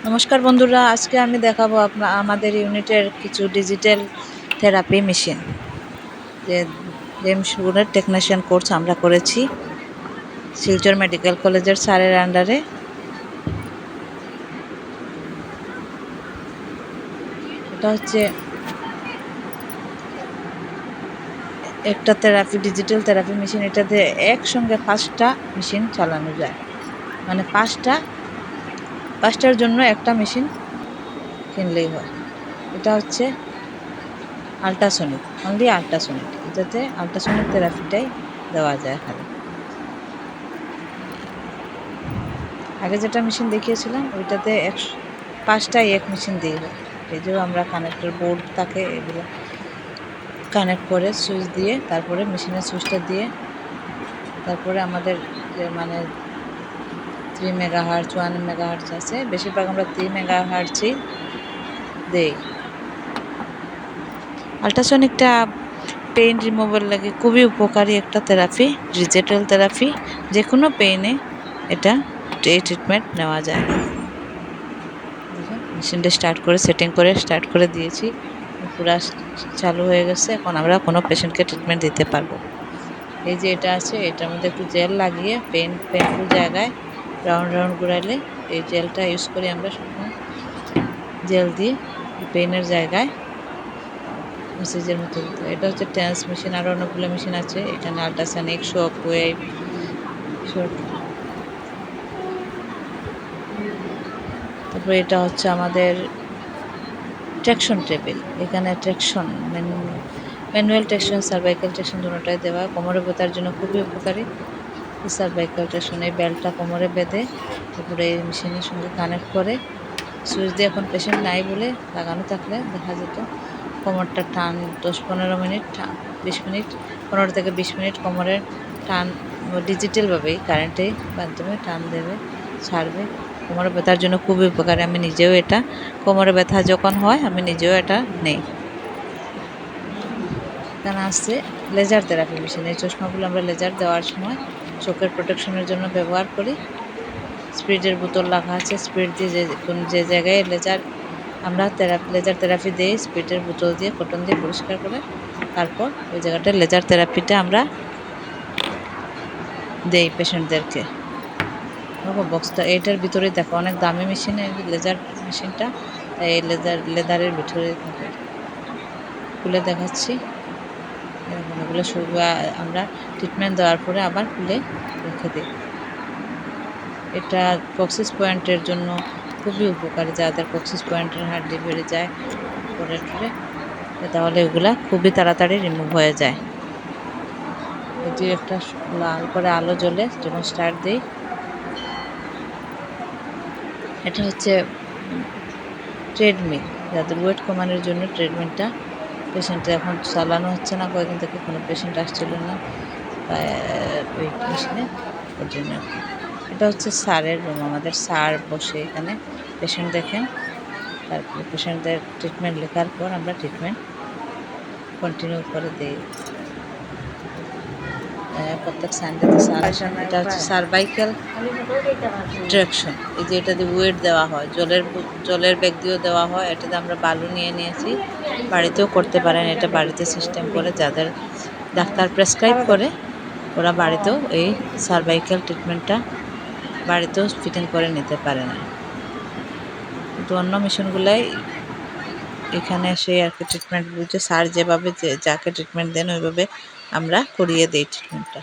নমস্কার বন্ধুরা, আজকে আমি দেখাবো আমাদের ইউনিটের কিছু ডিজিটাল থেরাপি মেশিন যে জেমসগুনের টেকনিশিয়ান কোর্স আমরা করেছি শিলচর মেডিকেল কলেজের স্যারের আন্ডারে। এটা হচ্ছে একটা থেরাপি ডিজিটাল থেরাপি মেশিন। এটাতে একসঙ্গে 5টা মেশিন চালানো যায়, মানে পাঁচটার জন্য একটা মেশিন কিনলেই হয়। এটা হচ্ছে আল্ট্রাসনিক, অনলি আল্ট্রাসনিক। এটাতে আল্ট্রাসনিক থেরাপিটাই দেওয়া যায় খালি। আগে যেটা মেশিন দেখিয়েছিলাম ওইটাতে 5টাই এক মেশিন দিয়ে হয়। এই যে আমরা কানেক্টর বোর্ড থাকে, এগুলো কানেক্ট করে সুইচ দিয়ে, তারপরে মেশিনের সুইচটা দিয়ে, তারপরে আমাদের যে মানে 3 মেগাহার্টজ 1 মেগাহার্টজ আছে, বেশিরভাগ আমরা 3 মেগাহার্টজই দেই। আল্ট্রাসনিকটা পেইন রিমুভার লাগে খুবই উপকারী একটা থেরাপি, ডিজিটাল থেরাপি। যে কোনো পেইনে এটা এই ট্রিটমেন্ট নেওয়া যায়। মেশিনটা স্টার্ট করে সেটিং করে স্টার্ট করে দিয়েছি, পুরা চালু হয়ে গেছে। এখন আমরা কোনো পেশেন্টকে ট্রিটমেন্ট দিতে পারবো। এই যে এটা আছে, এটার মধ্যে একটু জেল লাগিয়ে পেনফুল জায়গায় রাউন্ড রাউন্ড ঘুরাইলে এই জেলটা ইউজ করি আমরা সবসময়। জেল দিয়ে পেনের জায়গায় মেসেজের মতো দিতে। এটা হচ্ছে টেন্স মেশিন, আরও অনেকগুলো মেশিন আছে এখানে। আল্ট্রাসনিক, শক ওয়েভ, তারপরে এটা হচ্ছে আমাদের ট্র্যাকশন টেবিল। এখানে traction manual traction, cervical traction দুটোটাই দেওয়া। কোমরে ব্যথার জন্য খুবই উপকারী সার্ভাইকাল ট্র্যাকশন। এই বেল্টটা কোমরে বেঁধে তারপরে এই মেশিনের সঙ্গে কানেক্ট করে সুইচ দিয়ে, এখন পেশেন্ট নাই বলে লাগানো থাকলে দেখা যেত কোমরটা টান 10-15 মিনিট, 20 মিনিট, 15 থেকে 20 মিনিট কোমরের টান ডিজিটালভাবেই কারেন্টের মাধ্যমে টান দেবে, ছাড়বে। কোমরে ব্যথার জন্য খুবই উপকারী। আমি নিজেও এটা, কোমরে ব্যথা যখন হয় আমি নিজেও এটা নেই। এখানে আসছে লেজার থেরাপি মেশিন। এই চশমাগুলো আমরা লেজার দেওয়ার সময় চোখের প্রোটেকশনের জন্য ব্যবহার করি। স্পিডের বোতল রাখা আছে, স্পিড দিয়ে যে জায়গায় আমরা লেজার থেরাপি দিই, স্পিডের বোতল দিয়ে কটন দিয়ে পরিষ্কার করে তারপর ওই জায়গাটা লেজার থেরাপিটা আমরা দেই পেশেন্টদেরকে। বক্সটা এইটার ভিতরে দেখো, অনেক দামি মেশিন এই লেজার মেশিনটা, তাই এই লেদারের ভিতরে থাকে। খুলে দেখাচ্ছি। এগুলো সব আমরা ট্রিটমেন্ট দেওয়ার পরে আবার খুলে রেখে দিই। এটা কক্সিস পয়েন্টের জন্য খুবই উপকারী, যাদের কক্সিস পয়েন্টের হাড্ডি বেড়ে যায় পরে তাহলে এগুলা খুবই তাড়াতাড়ি রিমুভ হয়ে যায়। এটি একটা লাল করে আলো জ্বলে যখন স্টার্ট দিই। এটা হচ্ছে ট্রেডমিল, যাদের ওয়েট কমানোর জন্য ট্রেডমিলটা পেশেন্টটা এখন চালানো হচ্ছে না, কয়েকদিন থেকে কোনো পেশেন্ট আসছিল না ওয়েট মেশিনে, ওর জন্য। এটা হচ্ছে স্যারের রুম, আমাদের স্যার বসে এখানে পেশেন্ট দেখেন। তারপরে পেশেন্টদের ট্রিটমেন্ট লেখার পর আমরা ট্রিটমেন্ট কন্টিনিউ করে দিই প্রত্যেক সানডেতে। এটা হচ্ছে সার্ভাইকাল ট্র্যাকশন। এই যে এটা দিয়ে ওয়েট দেওয়া হয়, জলের ব্যাগ দিয়েও দেওয়া হয়। এটাতে আমরা বালু নিয়েছি, বাড়িতেও করতে পারেন। এটা বাড়িতে সিস্টেম করে যাদের ডাক্তার প্রেসক্রাইব করে ওরা বাড়িতেও এই সার্ভাইকাল ট্রিটমেন্টটা বাড়িতেও ফিটিং করে নিতে পারে না। কিন্তু অন্য মেশিনগুলাই এখানে এসে আর কি ট্রিটমেন্ট বুঝে স্যার যেভাবে যাকে ট্রিটমেন্ট দেন ওইভাবে আমরা করিয়ে দিই ট্রিটমেন্টটা।